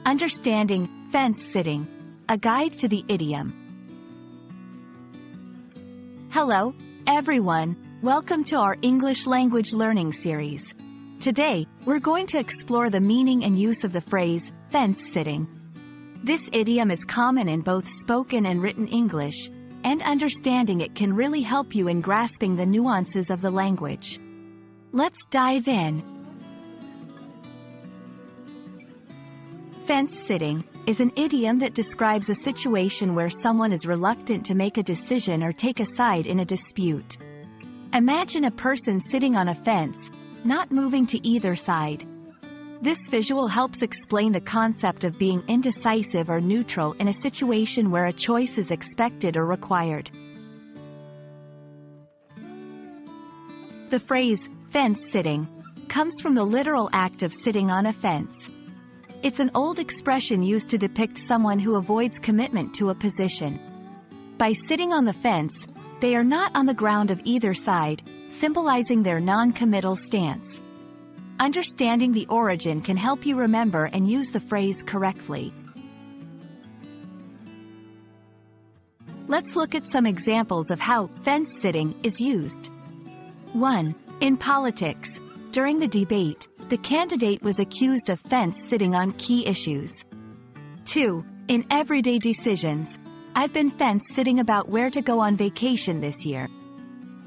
Understanding fence-sitting, a guide to the idiom. Hello, everyone. Welcome to our English language learning series. Today, we're going to explore the meaning and use of the phrase fence-sitting. This idiom is common in both spoken and written English, and understanding it can really help you in grasping the nuances of the language. Let's dive in. Fence-sitting is an idiom that describes a situation where someone is reluctant to make a decision or take a side in a dispute. Imagine a person sitting on a fence, not moving to either side. This visual helps explain the concept of being indecisive or neutral in a situation where a choice is expected or required. The phrase, fence-sitting, comes from the literal act of sitting on a fence. It's an old expression used to depict someone who avoids commitment to a position. By sitting on the fence, they are not on the ground of either side, symbolizing their non-committal stance. Understanding the origin can help you remember and use the phrase correctly. Let's look at some examples of how fence-sitting is used. 1. In politics, during the debate, the candidate was accused of fence-sitting on key issues. 2. In everyday decisions, I've been fence-sitting about where to go on vacation this year.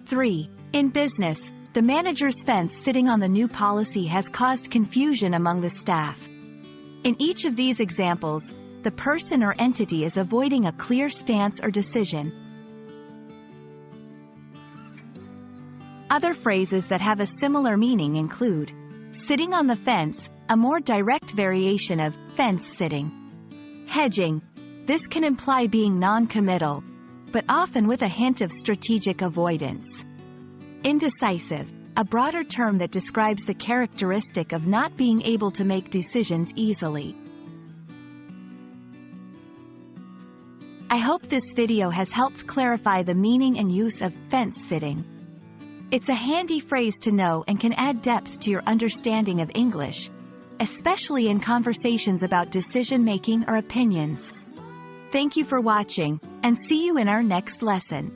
3. In business, the manager's fence-sitting on the new policy has caused confusion among the staff. In each of these examples, the person or entity is avoiding a clear stance or decision. Other phrases that have a similar meaning include sitting on the fence, a more direct variation of fence-sitting. Hedging, this can imply being non-committal, but often with a hint of strategic avoidance. Indecisive, a broader term that describes the characteristic of not being able to make decisions easily. I hope this video has helped clarify the meaning and use of fence-sitting. It's a handy phrase to know and can add depth to your understanding of English, especially in conversations about decision-making or opinions. Thank you for watching, and see you in our next lesson.